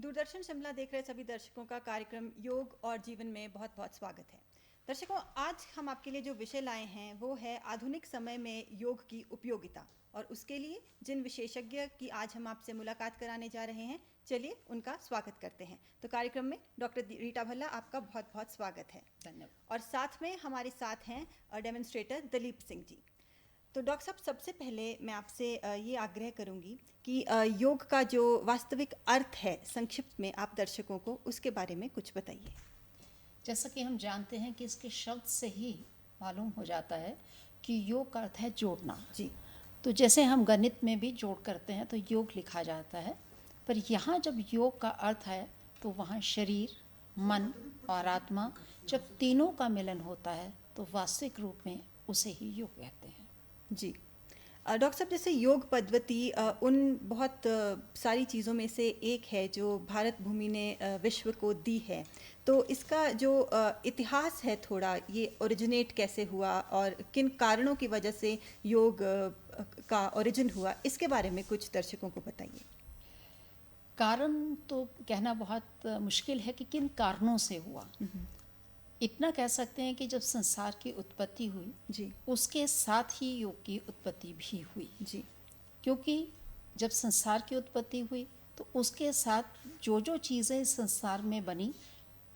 दूरदर्शन शिमला देख रहे सभी दर्शकों का कार्यक्रम योग और जीवन में बहुत बहुत स्वागत है। दर्शकों, आज हम आपके लिए जो विषय लाए हैं वो है आधुनिक समय में योग की उपयोगिता, और उसके लिए जिन विशेषज्ञ की आज हम आपसे मुलाकात कराने जा रहे हैं, चलिए उनका स्वागत करते हैं। तो कार्यक्रम में डॉक्टर रीटा भल्ला, आपका बहुत बहुत स्वागत है। धन्यवाद। और साथ में हमारे साथ हैं डेमोन्स्ट्रेटर दलीप सिंह जी। तो डॉक्टर साहब, सबसे पहले मैं आपसे ये आग्रह करूंगी कि योग का जो वास्तविक अर्थ है, संक्षिप्त में आप दर्शकों को उसके बारे में कुछ बताइए। जैसा कि हम जानते हैं कि इसके शब्द से ही मालूम हो जाता है कि योग का अर्थ है जोड़ना। जी। तो जैसे हम गणित में भी जोड़ करते हैं तो योग लिखा जाता है, पर यहाँ जब योग का अर्थ है तो वहाँ शरीर, मन और आत्मा जब तीनों का मिलन होता है तो वास्तविक रूप में उसे ही योग कहते हैं। जी। डॉक्टर साहब, जैसे योग पद्धति उन बहुत सारी चीज़ों में से एक है जो भारत भूमि ने विश्व को दी है। तो इसका जो इतिहास है, थोड़ा ये ओरिजिनेट कैसे हुआ और किन कारणों की वजह से योग का ओरिजिन हुआ, इसके बारे में कुछ दर्शकों को बताइए। कारण तो कहना बहुत मुश्किल है कि किन कारणों से हुआ। इतना कह सकते हैं कि जब संसार की उत्पत्ति हुई जी, उसके साथ ही योग की उत्पत्ति भी हुई। जी, क्योंकि जब संसार की उत्पत्ति हुई तो उसके साथ जो जो चीज़ें संसार में बनी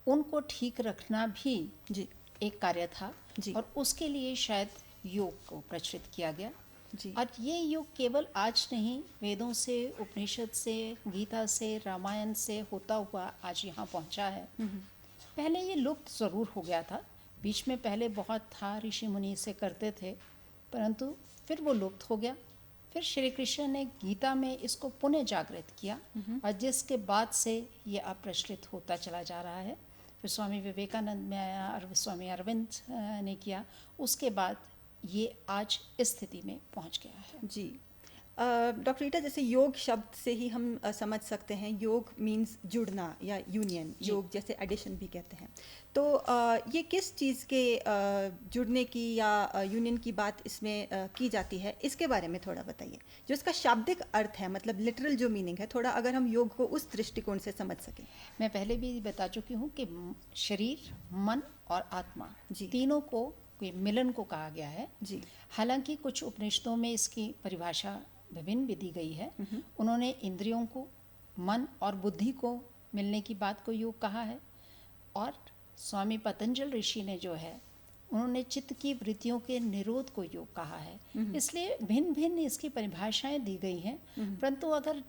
उनको ठीक रखना भी जी, एक कार्य था। जी। और उसके लिए शायद योग को प्रचलित किया गया। जी, और ये योग केवल आज नहीं, वेदों से, उपनिषद से, गीता से, रामायण से होता हुआ आज यहाँ पहुँचा है। पहले ये लुप्त ज़रूर हो गया था, बीच में पहले बहुत था, ऋषि मुनि से करते थे, परंतु फिर वो लुप्त हो गया। फिर श्री कृष्ण ने गीता में इसको पुनः जागृत किया और जिसके बाद से ये अब प्रचलित होता चला जा रहा है। फिर स्वामी विवेकानंद में आया और स्वामी अरविंद ने किया, उसके बाद ये आज इस स्थिति में पहुंच गया है। जी। डॉक्टर रीटा, जैसे योग शब्द से ही हम समझ सकते हैं, योग मीन्स जुड़ना या यूनियन, योग जैसे एडिशन भी कहते हैं। तो ये किस चीज़ के जुड़ने की या यूनियन की बात इसमें की जाती है, इसके बारे में थोड़ा बताइए। जो इसका शाब्दिक अर्थ है, मतलब लिटरल जो मीनिंग है, थोड़ा अगर हम योग को उस दृष्टिकोण से समझ सकें। मैं पहले भी बता चुकी हूँ कि शरीर, मन और आत्मा जी। तीनों को मिलन को कहा गया है। जी। हालांकि कुछ उपनिषदों में इसकी परिभाषा विभिन्न भी दी गई है। उन्होंने इंद्रियों को, मन और बुद्धि को मिलने की बात को योग कहा है। और स्वामी पतंजल ऋषि ने जो है, उन्होंने चित्त की वृत्तियों के निरोध को योग कहा है। इसलिए भिन्न भिन्न इसकी परिभाषाएं दी गई हैं, परंतु अगर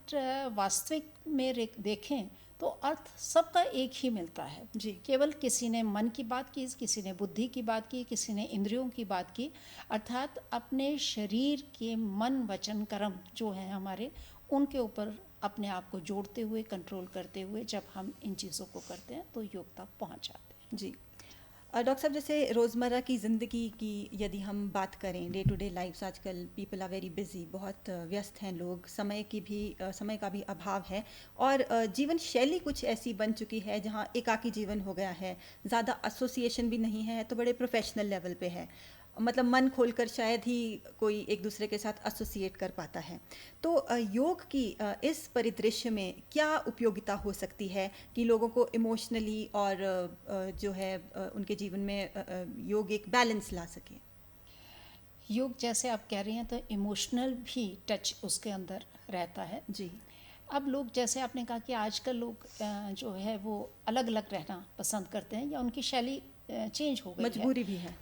वास्तविक में देखें तो अर्थ सबका एक ही मिलता है। जी। केवल किसी ने मन की बात की, किसी ने बुद्धि की बात की, किसी ने इंद्रियों की बात की, अर्थात अपने शरीर के मन, वचन, कर्म जो हैं हमारे, उनके ऊपर अपने आप को जोड़ते हुए, कंट्रोल करते हुए जब हम इन चीज़ों को करते हैं तो योग तक पहुँच जाते हैं। जी। डॉक्टर साहब, जैसे रोज़मर्रा की ज़िंदगी की यदि हम बात करें, डे टू डे लाइफ्स, आजकल पीपल आर वेरी बिजी, बहुत व्यस्त हैं लोग, समय का भी अभाव है, और जीवन शैली कुछ ऐसी बन चुकी है जहाँ एकाकी जीवन हो गया है, ज़्यादा एसोसिएशन भी नहीं है, तो बड़े प्रोफेशनल लेवल पे है, मतलब मन खोलकर शायद ही कोई एक दूसरे के साथ एसोसिएट कर पाता है। तो योग की इस परिदृश्य में क्या उपयोगिता हो सकती है कि लोगों को इमोशनली और जो है उनके जीवन में योग एक बैलेंस ला सके। योग जैसे आप कह रही हैं तो इमोशनल भी टच उसके अंदर रहता है। जी। अब लोग, जैसे आपने कहा कि आजकल लोग जो है वो अलग अलग रहना पसंद करते हैं या उनकी शैली चेंज हो गई है। मजबूरी भी है।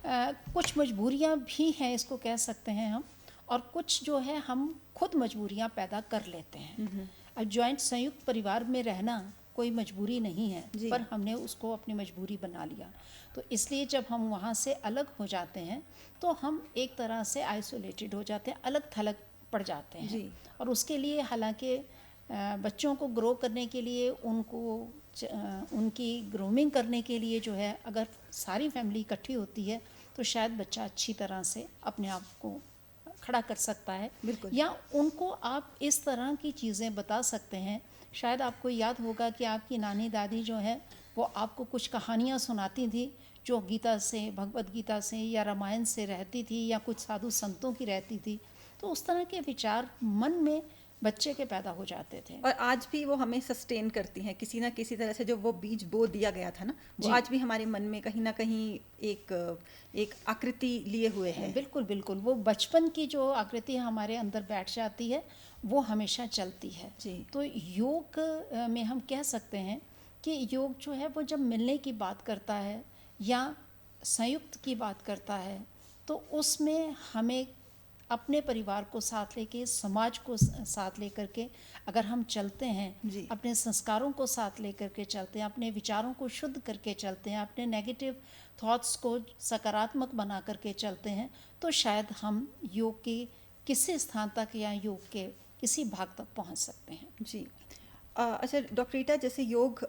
कुछ मजबूरियां भी हैं, इसको कह सकते हैं हम, और कुछ जो है हम खुद मजबूरियां पैदा कर लेते हैं। अब जॉइंट, संयुक्त परिवार में रहना कोई मजबूरी नहीं है, पर हमने उसको अपनी मजबूरी बना लिया। तो इसलिए जब हम वहाँ से अलग हो जाते हैं तो हम एक तरह से आइसोलेटेड हो जाते हैं, अलग थलग पड़ जाते हैं। जी। और उसके लिए हालांकि बच्चों को ग्रो करने के लिए, उनकी ग्रूमिंग करने के लिए जो है, अगर सारी फैमिली इकट्ठी होती है तो शायद बच्चा अच्छी तरह से अपने आप को खड़ा कर सकता है। बिल्कुल। या उनको आप इस तरह की चीज़ें बता सकते हैं। शायद आपको याद होगा कि आपकी नानी दादी जो है वो आपको कुछ कहानियाँ सुनाती थी जो गीता से, भगवत गीता से या रामायण से रहती थी, या कुछ साधु संतों की रहती थी। तो उस तरह के विचार मन में बच्चे के पैदा हो जाते थे। और आज भी वो हमें सस्टेन करती हैं किसी ना किसी तरह से, जो वो बीज बो दिया गया था ना, वो जी। आज भी हमारे मन में कहीं ना कहीं एक एक आकृति लिए हुए है। बिल्कुल बिल्कुल, वो बचपन की जो आकृति हमारे अंदर बैठ जाती है वो हमेशा चलती है। जी। तो योग में हम कह सकते हैं कि योग जो है वो जब मिलने की बात करता है या संयुक्त की बात करता है, तो उसमें हमें अपने परिवार को साथ लेके, समाज को साथ लेकर के अगर हम चलते हैं, जी। अपने संस्कारों को साथ लेकर के चलते हैं, अपने विचारों को शुद्ध करके चलते हैं, अपने नेगेटिव थॉट्स को सकारात्मक बना करके चलते हैं, तो शायद हम योग के किसी स्थान तक या योग के किसी भाग तक पहुंच सकते हैं। जी। अच्छा डॉक्टर रीटा, जैसे योग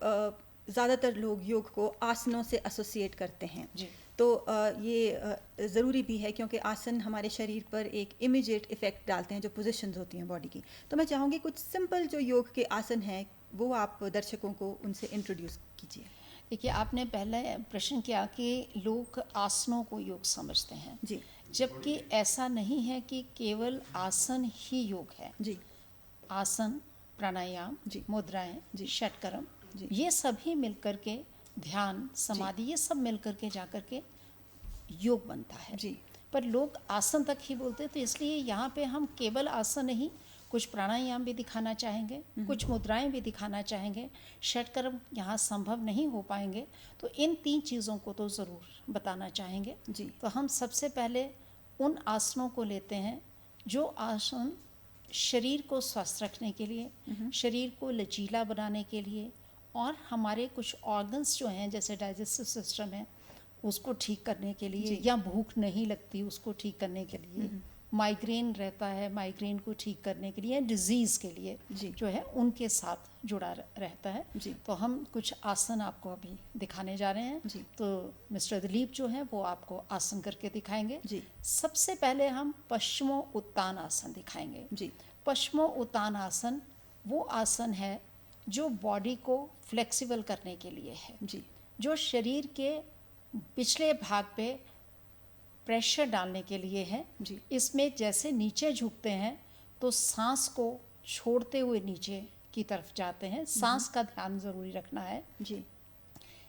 ज़्यादातर लोग योग को आसनों से एसोसिएट करते हैं। जी। तो ये ज़रूरी भी है क्योंकि आसन हमारे शरीर पर एक इमीडिएट इफ़ेक्ट डालते हैं, जो पोजीशंस होती हैं बॉडी की। तो मैं चाहूँगी कुछ सिंपल जो योग के आसन हैं वो आप दर्शकों को उनसे इंट्रोड्यूस कीजिए। देखिए, आपने पहले प्रश्न किया कि लोग आसनों को योग समझते हैं, जी। जबकि ऐसा नहीं है कि केवल आसन ही योग है। जी। आसन, प्राणायाम, जी। मुद्राएं, जी। षटकर्म, जी। ये सभी मिलकर के, ध्यान, समाधि, ये सब मिलकर के जाकर के योग बनता है। जी। पर लोग आसन तक ही बोलते हैं, तो इसलिए यहाँ पे हम केवल आसन नहीं, कुछ प्राणायाम भी दिखाना चाहेंगे, कुछ मुद्राएं भी दिखाना चाहेंगे, षटकर्म यहाँ संभव नहीं हो पाएंगे, तो इन 3 चीज़ों को तो ज़रूर बताना चाहेंगे। जी। तो हम सबसे पहले उन आसनों को लेते हैं जो आसन शरीर को स्वस्थ रखने के लिए, शरीर को लचीला बनाने के लिए, और हमारे कुछ ऑर्गन्स जो हैं जैसे डाइजेस्टिव सिस्टम है उसको ठीक करने के लिए, जी। या भूख नहीं लगती उसको ठीक करने के लिए, माइग्रेन रहता है माइग्रेन को ठीक करने के लिए, डिजीज़ के लिए जी। जो है उनके साथ जुड़ा रहता है। जी। तो हम कुछ आसन आपको अभी दिखाने जा रहे हैं। जी। तो मिस्टर दिलीप जो है वो आपको आसन करके दिखाएंगे। जी। सबसे पहले हम पश्चिमो उत्तान आसन दिखाएंगे। जी। पश्चिमो उत्तान आसन वो आसन है जो बॉडी को फ्लेक्सिबल करने के लिए है, जी। जो शरीर के पिछले भाग पे प्रेशर डालने के लिए है। जी। इसमें जैसे नीचे झुकते हैं तो सांस को छोड़ते हुए नीचे की तरफ जाते हैं, सांस का ध्यान ज़रूरी रखना है। जी।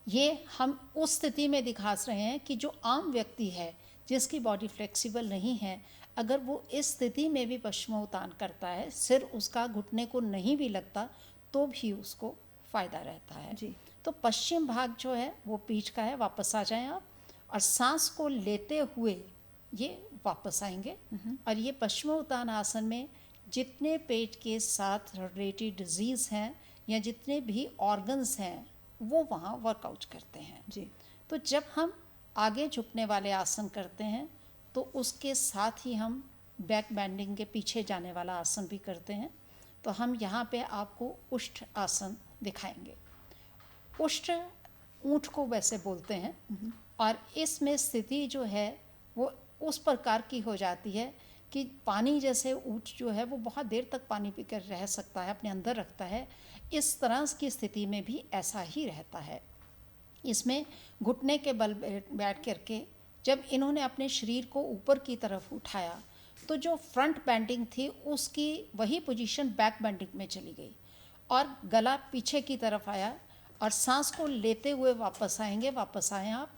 ये हम उस स्थिति में दिखा रहे हैं कि जो आम व्यक्ति है जिसकी बॉडी फ्लेक्सिबल नहीं है, अगर वो इस स्थिति में भी पश्चिमोत्तान करता है, सिर उसका घुटने को नहीं भी लगता तो भी उसको फ़ायदा रहता है। जी। तो पश्चिम भाग जो है वो पीठ का है, वापस आ जाएं आप, और सांस को लेते हुए ये वापस आएंगे। और ये पश्चिमोत्तान आसन में जितने पेट के साथ रिलेटेड डिजीज़ हैं या जितने भी ऑर्गन्स हैं वो वहाँ वर्कआउट करते हैं। जी। तो जब हम आगे झुकने वाले आसन करते हैं तो उसके साथ ही हम बैक बेंडिंग के पीछे जाने वाला आसन भी करते हैं। तो हम यहाँ पे आपको उष्ठ आसन दिखाएंगे। उष्ठ ऊँट को वैसे बोलते हैं, और इसमें स्थिति जो है वो उस प्रकार की हो जाती है कि पानी जैसे ऊँट जो है वो बहुत देर तक पानी पीकर रह सकता है, अपने अंदर रखता है, इस तरह की स्थिति में भी ऐसा ही रहता है। इसमें घुटने के बल बैठ करके जब इन्होंने अपने शरीर को ऊपर की तरफ उठाया तो जो फ्रंट बेंडिंग थी उसकी वही पोजीशन बैक बेंडिंग में चली गई, और गला पीछे की तरफ आया, और सांस को लेते हुए वापस आएंगे, वापस आए आप,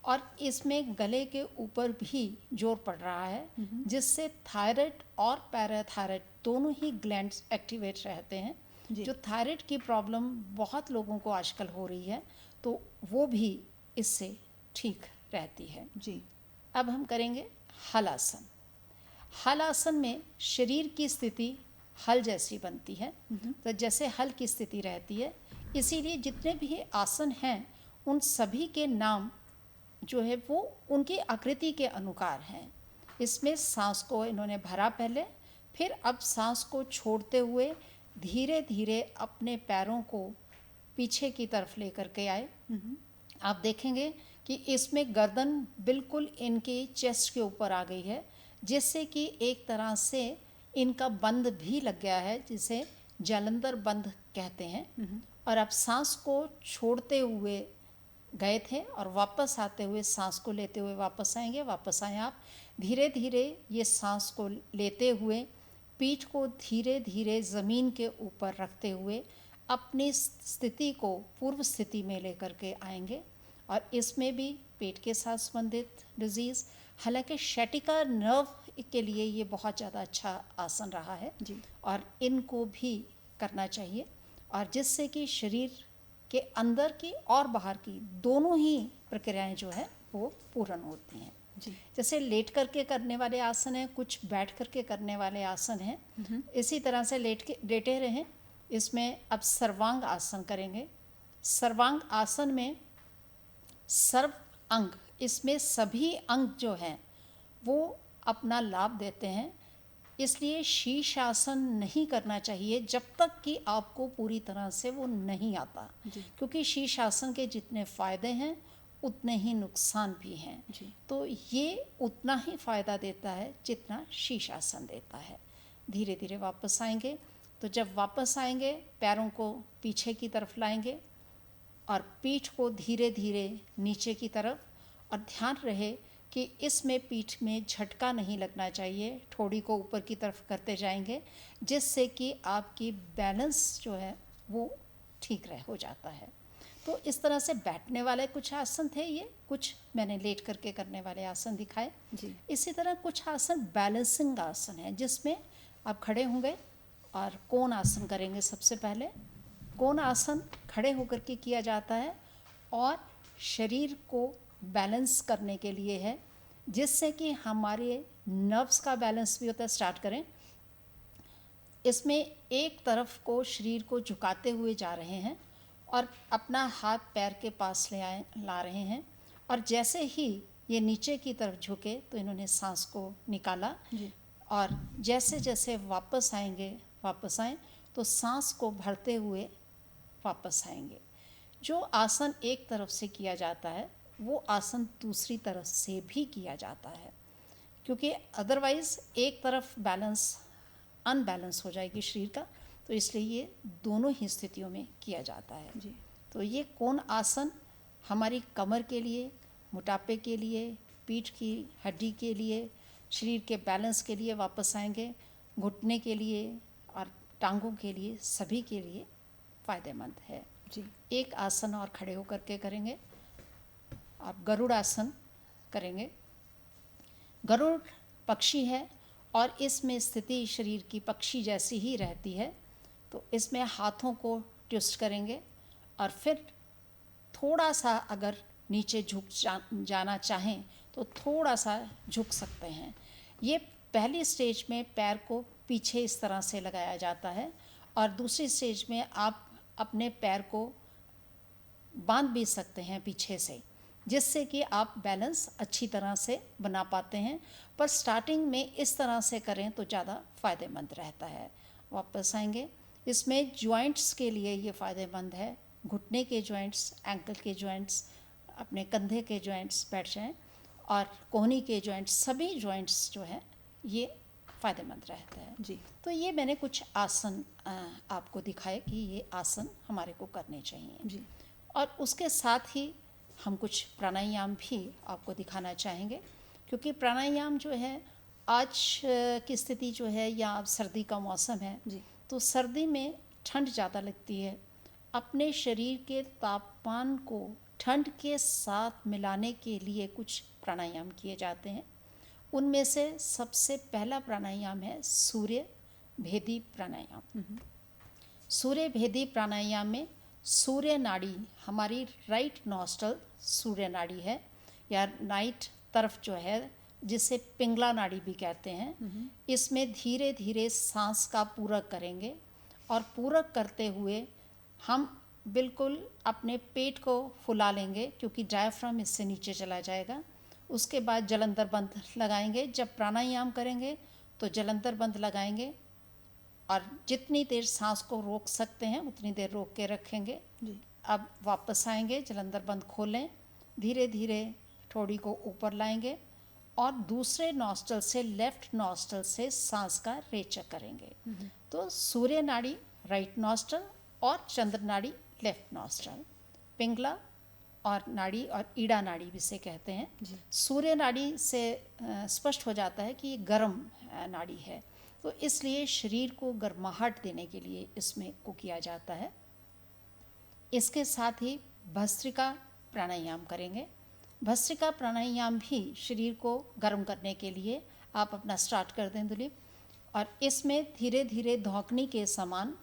और इसमें गले के ऊपर भी जोर पड़ रहा है जिससे थायराइड और पैराथायराइड दोनों ही ग्लैंड्स एक्टिवेट रहते हैं। जो थायराइड की प्रॉब्लम बहुत लोगों को आजकल हो रही है तो वो भी इससे ठीक रहती है। जी। अब हम करेंगे हल आसन। हल आसन में शरीर की स्थिति हल जैसी बनती है, तो जैसे हल की स्थिति रहती है, इसीलिए जितने भी आसन हैं उन सभी के नाम जो है वो उनकी आकृति के अनुसार हैं। इसमें सांस को इन्होंने भरा पहले, फिर अब सांस को छोड़ते हुए धीरे धीरे अपने पैरों को पीछे की तरफ लेकर के आए। आप देखेंगे कि इसमें गर्दन बिल्कुल इनके चेस्ट के ऊपर आ गई है, जिससे कि एक तरह से इनका बंद भी लग गया है, जिसे जालंधर बंद कहते हैं। और अब सांस को छोड़ते हुए गए थे और वापस आते हुए सांस को लेते हुए वापस आएंगे। वापस आए आप, धीरे धीरे ये सांस को लेते हुए पीठ को धीरे धीरे ज़मीन के ऊपर रखते हुए अपनी स्थिति को पूर्व स्थिति में लेकर के आएंगे। और इसमें भी पेट के साथ संबंधित डिजीज़, हालांकि शैटिका नर्व के लिए ये बहुत ज़्यादा अच्छा आसन रहा है जी। और इनको भी करना चाहिए, और जिससे कि शरीर के अंदर की और बाहर की दोनों ही प्रक्रियाएं जो है वो पूर्ण होती हैं। जी। जैसे लेट करके करने वाले आसन हैं, कुछ बैठ करके करने वाले आसन हैं। इसी तरह से लेटे रहें। इसमें अब सर्वांग आसन करेंगे। सर्वांग आसन में सर्व अंग, इसमें सभी अंग जो हैं वो अपना लाभ देते हैं, इसलिए शीर्ष आसन नहीं करना चाहिए जब तक कि आपको पूरी तरह से वो नहीं आता, क्योंकि शीर्ष आसन के जितने फ़ायदे हैं उतने ही नुकसान भी हैं। तो ये उतना ही फ़ायदा देता है जितना शीर्ष आसन देता है। धीरे धीरे वापस आएंगे। तो जब वापस आएंगे पैरों को पीछे की तरफ लाएंगे और पीठ को धीरे धीरे नीचे की तरफ, और ध्यान रहे कि इसमें पीठ में झटका नहीं लगना चाहिए। ठोड़ी को ऊपर की तरफ करते जाएंगे जिससे कि आपकी बैलेंस जो है वो ठीक हो जाता है। तो इस तरह से बैठने वाले कुछ आसन थे, ये कुछ मैंने लेट करके करने वाले आसन दिखाए जी। इसी तरह कुछ आसन बैलेंसिंग आसन है जिसमें आप खड़े होंगे और कोण आसन करेंगे। सबसे पहले कोण आसन खड़े होकर के किया जाता है और शरीर को बैलेंस करने के लिए है, जिससे कि हमारे नर्व्स का बैलेंस भी होता है। स्टार्ट करें। इसमें एक तरफ को शरीर को झुकाते हुए जा रहे हैं और अपना हाथ पैर के पास ला रहे हैं, और जैसे ही ये नीचे की तरफ झुके तो इन्होंने सांस को निकाला जी। और जैसे जैसे वापस आएं तो सांस को भरते हुए वापस आएंगे। जो आसन एक तरफ से किया जाता है वो आसन दूसरी तरफ से भी किया जाता है, क्योंकि अदरवाइज़ एक तरफ अनबैलेंस हो जाएगी शरीर का, तो इसलिए ये दोनों ही स्थितियों में किया जाता है। जी। तो ये कोण आसन हमारी कमर के लिए, मोटापे के लिए, पीठ की हड्डी के लिए, शरीर के बैलेंस के लिए वापस आएंगे, घुटने के लिए और टांगों के लिए, सभी के लिए फ़ायदेमंद है। जी। एक आसन और खड़े होकर के करेंगे। आप गरुड़ आसन करेंगे। गरुड़ पक्षी है और इसमें स्थिति शरीर की पक्षी जैसी ही रहती है। तो इसमें हाथों को ट्विस्ट करेंगे और फिर थोड़ा सा अगर नीचे झुक जाना चाहें तो थोड़ा सा झुक सकते हैं। ये पहली स्टेज में पैर को पीछे इस तरह से लगाया जाता है और दूसरी स्टेज में आप अपने पैर को बांध भी सकते हैं पीछे से, जिससे कि आप बैलेंस अच्छी तरह से बना पाते हैं। पर स्टार्टिंग में इस तरह से करें तो ज़्यादा फ़ायदेमंद रहता है। वापस आएंगे। इसमें जॉइंट्स के लिए ये फ़ायदेमंद है। घुटने के जॉइंट्स, एंकल के जॉइंट्स, अपने कंधे के जॉइंट्स बैठ जाएं और कोहनी के जॉइंट्स, सभी जॉइंट्स जो है ये फ़ायदेमंद रहता है। जी। तो ये मैंने कुछ आसन आपको दिखाए कि ये आसन हमारे को करने चाहिए। जी। और उसके साथ ही हम कुछ प्राणायाम भी आपको दिखाना चाहेंगे, क्योंकि प्राणायाम जो है आज की स्थिति जो है, या अब सर्दी का मौसम है जी। तो सर्दी में ठंड ज़्यादा लगती है। अपने शरीर के तापमान को ठंड के साथ मिलाने के लिए कुछ प्राणायाम किए जाते हैं। उनमें से सबसे पहला प्राणायाम है सूर्य भेदी प्राणायाम। सूर्य भेदी प्राणायाम में सूर्य नाड़ी, हमारी राइट नॉस्ट्रल सूर्य नाड़ी है, या राइट तरफ जो है जिसे पिंगला नाड़ी भी कहते हैं, इसमें धीरे धीरे सांस का पूरक करेंगे और पूरक करते हुए हम बिल्कुल अपने पेट को फुला लेंगे, क्योंकि डायफ्राम इससे नीचे चला जाएगा। उसके बाद जलंधर बंद लगाएंगे। जब प्राणायाम करेंगे तो जलंधर बंद लगाएंगे और जितनी देर सांस को रोक सकते हैं उतनी देर रोक के रखेंगे। जी। अब वापस आएंगे, जलंधर बंद खोलें, धीरे धीरे ठोड़ी को ऊपर लाएंगे और दूसरे नॉस्ट्रल से, लेफ्ट नॉस्ट्रल से सांस का रेचक करेंगे। तो सूर्य नाड़ी राइट नॉस्ट्रल और चंद्र नाड़ी लेफ्ट नॉस्ट्रल, पिंगला और नाड़ी और ईड़ा नाड़ी भी से कहते हैं। सूर्य नाड़ी से स्पष्ट हो जाता है कि ये गर्म नाड़ी है, तो इसलिए शरीर को गर्माहट देने के लिए इसमें को किया जाता है। इसके साथ ही भस्त्रिका प्राणायाम करेंगे। भस्त्रिका प्राणायाम भी शरीर को गर्म करने के लिए आप अपना स्टार्ट कर दें दुलीप। और इसमें धीरे धीरे धौंकनी के समान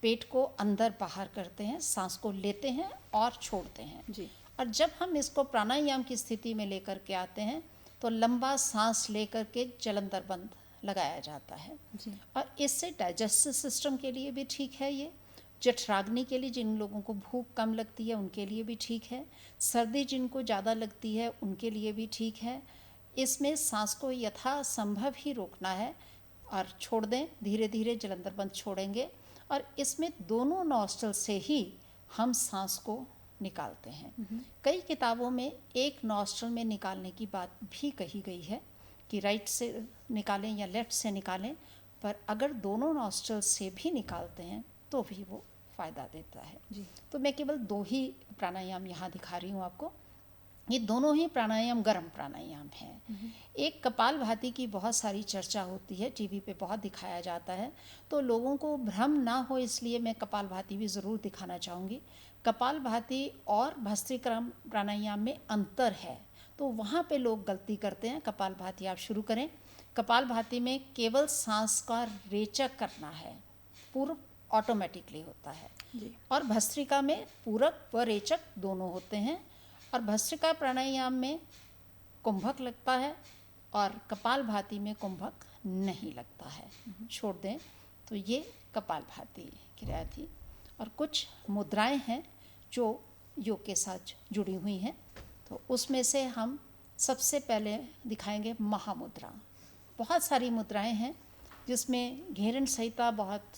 पेट को अंदर बाहर करते हैं, सांस को लेते हैं और छोड़ते हैं जी। और जब हम इसको प्राणायाम की स्थिति में लेकर के आते हैं तो लंबा सांस लेकर के जलंधर बंद लगाया जाता है जी। और इससे डाइजेस्टिव सिस्टम के लिए भी ठीक है। ये जठराग्नि के लिए, जिन लोगों को भूख कम लगती है उनके लिए भी ठीक है। सर्दी जिनको ज़्यादा लगती है उनके लिए भी ठीक है। इसमें सांस को यथासंभव ही रोकना है और छोड़ दें, धीरे धीरे जलंधर बंद छोड़ेंगे और इसमें दोनों नॉस्ट्रल से ही हम सांस को निकालते हैं। कई किताबों में एक नॉस्ट्रल में निकालने की बात भी कही गई है कि राइट से निकालें या लेफ्ट से निकालें, पर अगर दोनों नॉस्ट्रल से भी निकालते हैं तो भी वो फ़ायदा देता है जी। तो मैं केवल 2 ही प्राणायाम यहाँ दिखा रही हूँ आपको। ये दोनों ही प्राणायाम गर्म प्राणायाम हैं। एक कपालभाति की बहुत सारी चर्चा होती है, टीवी पे बहुत दिखाया जाता है, तो लोगों को भ्रम ना हो इसलिए मैं कपालभाति भी ज़रूर दिखाना चाहूँगी। कपालभाति और भस्त्रिका प्राणायाम में अंतर है, तो वहाँ पे लोग गलती करते हैं। कपालभाति आप शुरू करें। कपालभाति में केवल सांस का रेचक करना है, पूर्व ऑटोमेटिकली होता है जी। और भस्त्रिका में पूरक व रेचक दोनों होते हैं। और भस्त्रिका प्राणायाम में कुंभक लगता है और कपालभाति में कुंभक नहीं लगता है। छोड़ दें। तो ये कपालभाति क्रिया थी और कुछ मुद्राएं हैं जो योग के साथ जुड़ी हुई हैं, तो उसमें से हम सबसे पहले दिखाएंगे महामुद्रा। बहुत सारी मुद्राएं हैं जिसमें घेरन संहिता बहुत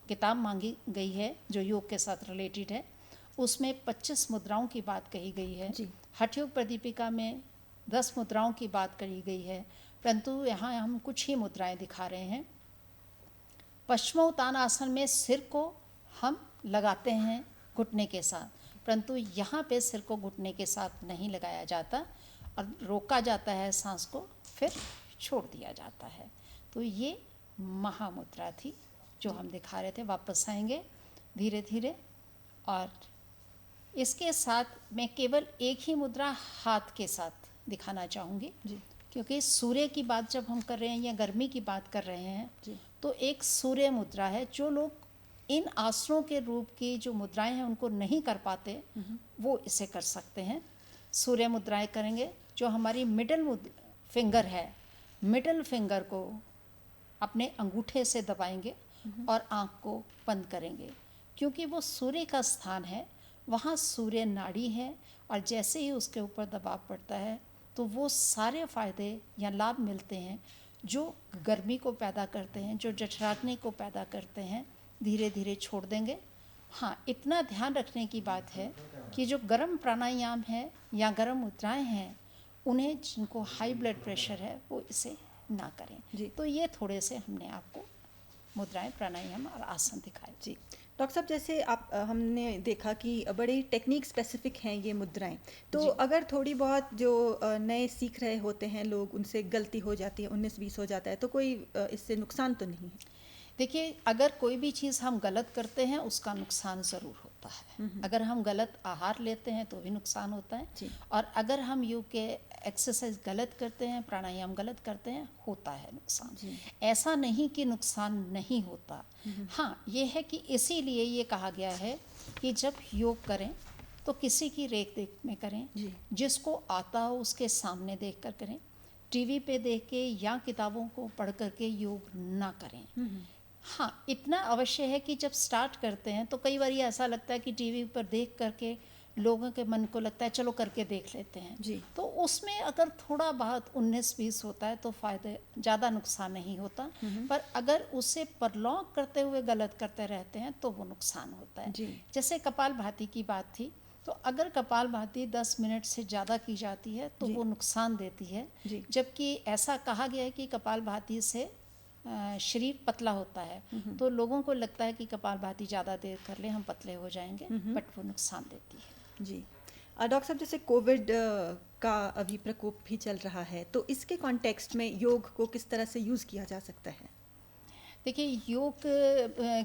किताब मांगी गई है जो योग के साथ रिलेटेड है, उसमें 25 मुद्राओं की बात कही गई है। हठयोग प्रदीपिका में 10 मुद्राओं की बात कही गई है, परंतु यहाँ हम कुछ ही मुद्राएं दिखा रहे हैं। पश्चिमोत्तानासन में सिर को हम लगाते हैं घुटने के साथ, परंतु यहाँ पे सिर को घुटने के साथ नहीं लगाया जाता और रोका जाता है सांस को, फिर छोड़ दिया जाता है। तो ये महामुद्रा थी जो हम दिखा रहे थे। वापस आएंगे धीरे धीरे और इसके साथ मैं केवल एक ही मुद्रा हाथ के साथ दिखाना चाहूँगी जी। क्योंकि सूर्य की बात जब हम कर रहे हैं या गर्मी की बात कर रहे हैं जी। तो एक सूर्य मुद्रा है। जो लोग इन आसनों के रूप की जो मुद्राएं हैं उनको नहीं कर पाते वो इसे कर सकते हैं। सूर्य मुद्राएं करेंगे। जो हमारी मिडल फिंगर है, मिडल फिंगर को अपने अंगूठे से दबाएंगे और आँख को बंद करेंगे क्योंकि वो सूर्य का स्थान है, वहाँ सूर्य नाड़ी है और जैसे ही उसके ऊपर दबाव पड़ता है तो वो सारे फ़ायदे या लाभ मिलते हैं जो गर्मी को पैदा करते हैं, जो जठराग्नि को पैदा करते हैं। धीरे धीरे छोड़ देंगे। हाँ, इतना ध्यान रखने की बात है कि जो गर्म प्राणायाम है या गर्म मुद्राएं हैं उन्हें जिनको हाई ब्लड प्रेशर है वो इसे ना करें जी। तो ये थोड़े से हमने आपको मुद्राएं, प्राणायाम और आसन दिखाए। जी। डॉक्टर साहब, जैसे आप हमने देखा कि बड़ी टेक्निक स्पेसिफिक हैं ये मुद्राएं, तो अगर थोड़ी बहुत जो नए सीख रहे होते हैं लोग उनसे गलती हो जाती है, 19-20 हो जाता है, तो कोई इससे नुकसान तो नहीं है? देखिए, अगर कोई भी चीज़ हम गलत करते हैं उसका नुकसान ज़रूर होता है। अगर हम गलत आहार लेते हैं तो भी नुकसान होता है जी। और अगर हम योग के एक्सरसाइज गलत करते हैं, प्राणायाम गलत करते हैं, होता है नुकसान। जी। ऐसा नहीं कि नुकसान नहीं होता। हाँ, ये है कि इसीलिए ये कहा गया है कि जब योग करें तो किसी की रेख देख में करें, जी। जिसको आता हो उसके सामने देख कर करें। टीवी पे देख के या किताबों को पढ़ करके योग ना करें। हाँ, इतना अवश्य है कि जब स्टार्ट करते हैं तो कई बार ऐसा लगता है कि टीवी पर देख करके लोगों के मन को लगता है चलो करके देख लेते हैं जी। तो उसमें अगर थोड़ा बहुत 19-20 होता है तो फ़ायदे, ज़्यादा नुकसान नहीं होता। पर अगर उसे परलॉन्ग करते हुए गलत करते रहते हैं तो वो नुकसान होता है। जी। जैसे कपालभाति की बात थी, तो अगर कपालभाति 10 मिनट से ज़्यादा की जाती है तो जी। वो नुकसान देती है। जी। जबकि ऐसा कहा गया है कि कपालभाति से शरीर पतला होता है, तो लोगों को लगता है कि कपालभाति ज़्यादा देर कर ले हम पतले हो जाएंगे, बट वो नुकसान देती है। जी। डॉक्टर साहब, जैसे कोविड का अभी प्रकोप भी चल रहा है, तो इसके कॉन्टेक्स्ट में योग को किस तरह से यूज़ किया जा सकता है? देखिए, योग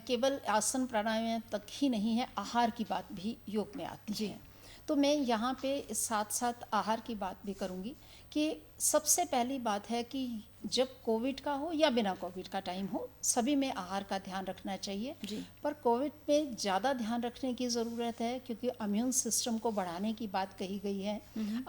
केवल आसन प्राणायाम तक ही नहीं है, आहार की बात भी योग में आती जी। है। तो मैं यहाँ पे साथ साथ आहार की बात भी करूँगी कि सबसे पहली बात है कि जब कोविड का हो या बिना कोविड का टाइम हो, सभी में आहार का ध्यान रखना चाहिए। जी। पर कोविड में ज़्यादा ध्यान रखने की ज़रूरत है, क्योंकि इम्यून सिस्टम को बढ़ाने की बात कही गई है।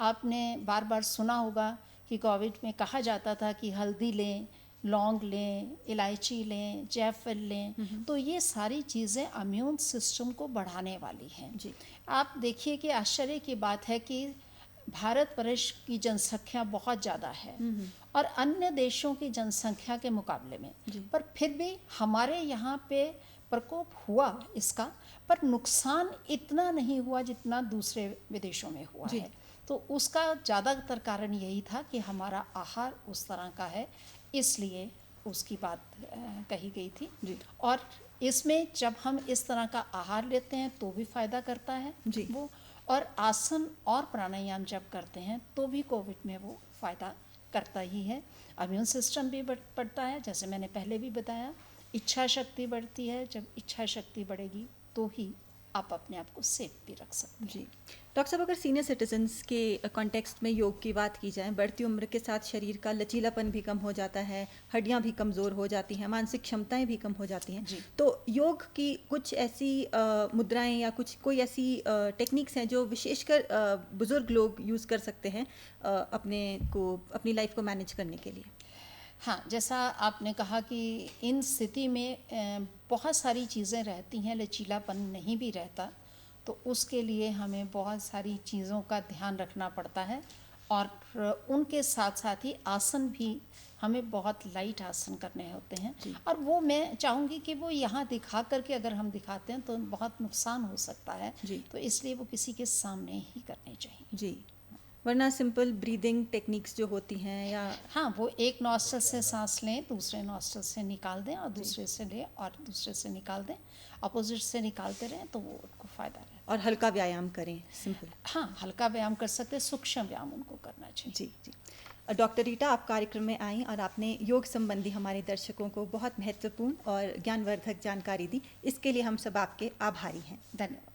आपने बार बार सुना होगा कि कोविड में कहा जाता था कि हल्दी लें, लौंग लें, इलायची लें, जायफल लें। तो ये सारी चीज़ें इम्यून सिस्टम को बढ़ाने वाली हैं। जी। आप देखिए कि आश्चर्य की बात है कि भारत वर्ष की जनसंख्या बहुत ज़्यादा है और अन्य देशों की जनसंख्या के मुकाबले में, जी। पर फिर भी हमारे यहाँ पे प्रकोप हुआ इसका, पर नुकसान इतना नहीं हुआ जितना दूसरे विदेशों में हुआ जी। है। तो उसका ज़्यादातर कारण यही था कि हमारा आहार उस तरह का है, इसलिए उसकी बात कही गई थी। जी। और इसमें जब हम इस तरह का आहार लेते हैं तो भी फ़ायदा करता है जी। वो, और आसन और प्राणायाम जब करते हैं तो भी कोविड में वो फ़ायदा करता ही है। इम्यून सिस्टम भी बढ़ता है, जैसे मैंने पहले भी बताया। इच्छा शक्ति बढ़ती है, जब इच्छा शक्ति बढ़ेगी तो ही आप अपने आप को सेफ भी रख सकते हैं। जी। डॉक्टर साहब, अगर सीनियर सिटीजन्स के कॉन्टेक्स्ट में योग की बात की जाए, बढ़ती उम्र के साथ शरीर का लचीलापन भी कम हो जाता है, हड्डियां भी कमज़ोर हो जाती हैं, मानसिक क्षमताएं भी कम हो जाती हैं। जी। तो योग की कुछ ऐसी मुद्राएं या कोई ऐसी टेक्निक्स हैं जो विशेषकर बुज़ुर्ग लोग यूज़ कर सकते हैं अपनी लाइफ को मैनेज करने के लिए? हाँ, जैसा आपने कहा कि इन स्थिति में बहुत सारी चीज़ें रहती हैं, लचीलापन नहीं भी रहता, तो उसके लिए हमें बहुत सारी चीज़ों का ध्यान रखना पड़ता है। और उनके साथ साथ ही आसन भी हमें बहुत लाइट आसन करने होते हैं। जी। और वो मैं चाहूँगी कि वो यहाँ दिखा करके अगर हम दिखाते हैं तो बहुत नुकसान हो सकता है। जी। तो इसलिए वो किसी के सामने ही करने चाहिए। जी। वरना सिंपल ब्रीदिंग टेक्निक्स जो होती हैं या हाँ, वो एक नॉस्ट्रल से सांस लें, दूसरे नॉस्ट्रल से निकाल दें, और दूसरे से लें और दूसरे से निकाल दें, अपोजिट से निकालते रहें, तो वो उनको फ़ायदा रहता है। और हल्का व्यायाम करें, सिंपल। हाँ, हल्का व्यायाम कर सकते हैं, सूक्ष्म व्यायाम उनको करना चाहिए। जी। जी। डॉक्टर रीटा, आप कार्यक्रम में आई और आपने योग संबंधी हमारे दर्शकों को बहुत महत्वपूर्ण और ज्ञानवर्धक जानकारी दी। इसके लिए हम सब आपके आभारी हैं। धन्यवाद।